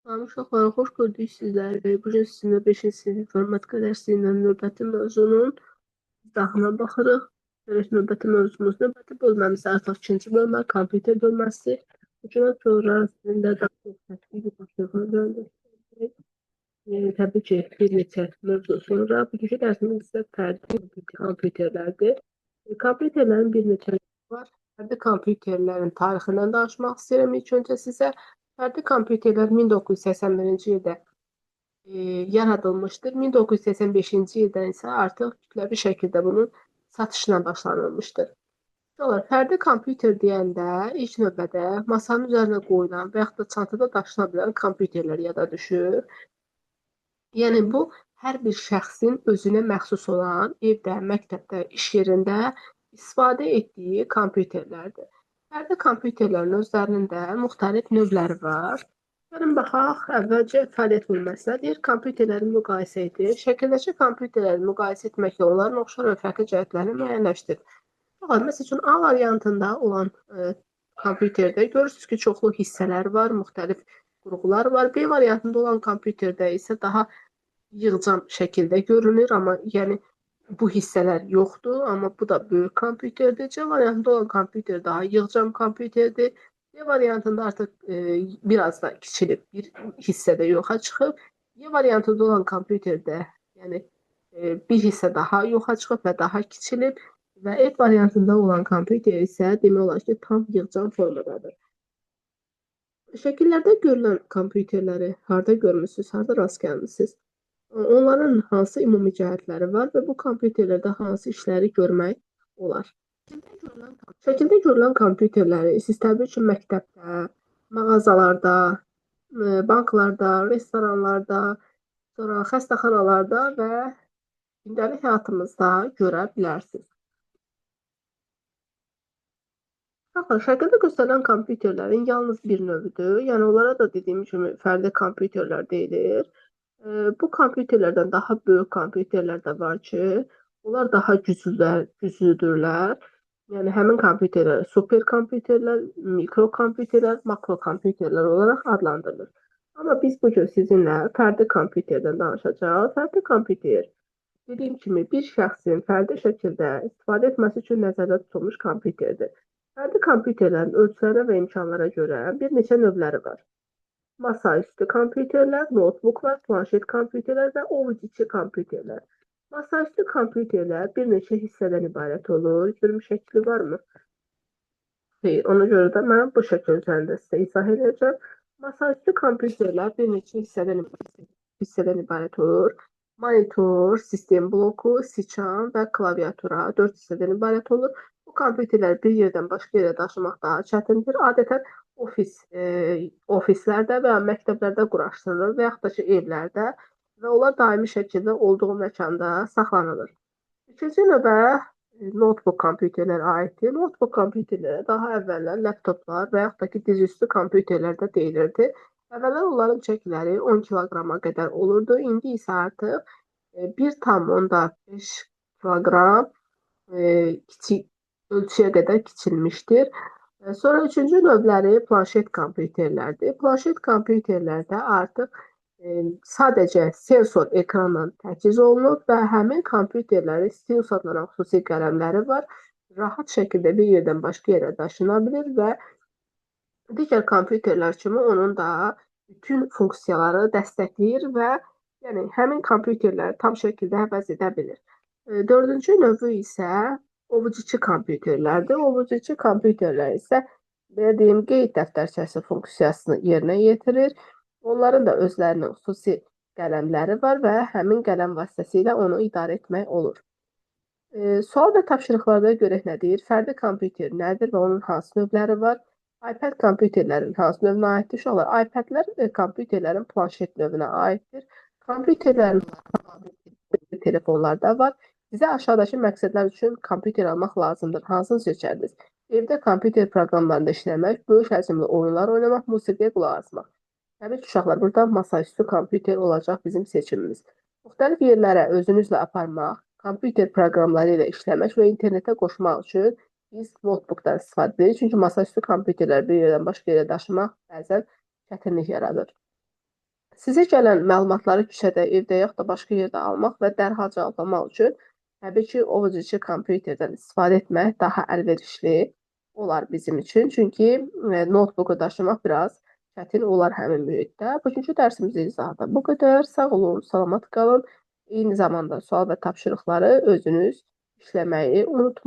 Salam uşaqlar, xoş gördük sizləri. Bugün sizinlə 5-ci sinif informatika dərsi ilə növbəti mövzunun izahına baxırıq. Evet, növbəti mövzumuz növbəti bölməmiz artıq ikinci bölmə, kompüter bölməsi. Bugündən sonra sizinlə daha çox tətbiqi başlıqlar öyrənəcəyik. Təbii ki, bir neçə mövzu sonra bugünkü dərsimiz isə fərdi kompüterlərdir. Kompüterlərin bir neçə növü var. Fərdi kompüterlərin tarixindən danışmaq istəyirəm ilk öncə sizə. Fərdi kompüterlər 1981-ci ildə yaradılmışdır. 1985-ci ildən isə artıq kütləvi şəkildə bunun satışına başlanılmışdır. Fərdi kompüter deyəndə ilk növbədə masanın üzərinə qoyulan və yaxud da çantada daşına bilən kompüterlər yada düşür. Yəni bu hər bir şəxsin özünə məxsus olan evdə, məktəbdə, iş yerində istifadə etdiyi kompüterlərdir. Fərdi kompüterlərin özlərinin də müxtəlif növləri var. Gəlin baxaq, əvvəlcə fəaliyyət bölməsinə deyir, kompüterləri müqayisə edir. Şəkildəki kompüterləri müqayisə etməklə onların oxşar və fərqli cəhətlərini müəyyənləşdir. Məsəl üçün, A variantında olan kompüterdə görürsünüz ki, çoxlu hissələr var, müxtəlif qurğular var. B variantında olan kompüterdə isə daha yığcam şəkildə görünür, amma yəni bu hissələr yoxdur, amma bu da böyük kompüterdir. C variantında olan kompüter daha yığcam kompüterdir. D variantında artıq biraz da kiçilib, bir hissədə yoxa çıxıb. E variantında olan kompüterdə yəni bir hissə daha yoxa çıxıb və daha kiçilib və F variantında olan kompüter isə demək olar ki, tam yığcam formadadır. Şəkillərdə görülən kompüterləri harda görmüsünüz, harda rast gəlmisiniz? Onların hansı ümumi cəhətləri var və bu kompüterlərdə hansı işləri görmək olar? Şəkildə görülən kompüterləri siz təbii ki, məktəbdə, mağazalarda, banklarda, restoranlarda, sonra xəstəxanalarda və gündəlik həyatımızda görə bilərsiniz. Şəkildə göstərilən kompüterlərin yalnız bir növüdür. Yəni onlara da dediyim kimi fərdi kompüterlər deyilir. Bu kompüterlərdən daha böyük kompüterlər də var ki, onlar daha güclüdürlər. Yəni həmin kompüterlər super kompüterlər, mikro kompüterlər, makro kompüterlər olaraq adlandırılır. Amma biz bugün sizinlə fərdi kompüterdən danışacağıq. Fərdi kompüter dediyim kimi bir şəxsin fərdi şəkildə istifadə etməsi üçün nəzərdə tutulmuş kompüterdir. Fərdi kompüterlərin ölçülərə və imkanlara görə bir neçə növləri var. Masaüstü kompüterlər, notebooklar, planşet kompüterlər və ovuc içi kompüterlər. Masaüstü kompüterlər bir neçə hissədən ibarət olur. Görmüş şəkli varmı? Xeyr, ona görə də mən bu şəkil üzərində sizə izah edəcəm. Masaüstü kompüterlər bir neçə hissədən ibarət olur. Monitor, sistem bloku, siçan və klaviatura 4 hissədən ibarət olur. Bu kompüterləri bir yerdən başqa yerə daşımaq daha çətindir. Adətən ofislərdə və məktəblərdə quraşdırılır və yaxud da ki, evlərdə və onlar daimi şəkildə olduğu məkanda saxlanılır. İkinci növbə notebook kompüterlərə aiddir. Notebook kompüterlərə daha əvvəllər laptoplar və yaxud da ki, dizüstü kompüterlərdə deyilirdi. Əvvəllər onların çəkiləri 10 kiloqrama qədər olurdu. İndi isə artıq 1,5 kiloqram kiçik ölçüyə qədər kiçilmişdir. Sonra üçüncü növləri planşet kompüterlərdir. Planşet kompüterlərdə artıq sadəcə sensor ekranla təchiz olunub və həmin kompüterlərin stilus adlanan xüsusi qələmləri var. Rahat şəkildə bir yerdən başqa yerə daşına bilir və digər kompüterlər kimi onun da bütün funksiyaları dəstəkləyir və yəni həmin kompüterləri tam şəkildə əvəz edə bilir. Dördüncü növü isə ovuc içi kompüterlərdir. Ovuc içi kompüterlər isə belə deyim, qeyd dəftərçəsi funksiyasını yerinə yetirir. Onların da özlərinin xüsusi qələmləri var və həmin qələm vasitəsilə onu idarə etmək olur. Sual və tapşırıqlarda görək nə deyir? Fərdi kompüter nədir və onun hansı növləri var? iPad kompüterlərin hansı növünə aiddir? Uşaqlar, iPadlər kompüterlərin planşet növünə aiddir. Kompüterlərin telefonlarda var. Sizə aşağıdakı məqsədlər üçün kompüter almaq lazımdır. Hansını seçərdiniz? Evdə kompüter proqramlarında işləmək, böyük həcmli oyunlar oynamaq, musiqiyə qulaq asmaq. Təbii ki, uşaqlar, burada masaüstü kompüter olacaq bizim seçimimiz. Müxtəlif yerlərə özünüzlə aparmaq, kompüter proqramları ilə işləmək və internetə qoşmaq üçün biz notebookdan istifadə edirik. Çünki masaüstü kompüterləri bir yerdən başqa yerə daşımaq bəzən çətinlik yaradır. Sizə gələn məlumatları küçədə, evdə yaxud da başqa yerdə almaq və dərhal cavablamaq üçün təbii ki, ovuc-içi kompüterdən istifadə etmək daha əlverişli olar bizim üçün. Çünki noteboku daşımaq biraz çətin olar həmin mühitdə. Bugünkü dərsimizin izahı da bu qədər. Sağ olun, salamat qalın. Eyni zamanda sual və tapşırıqları özünüz işləməyi unutmayın.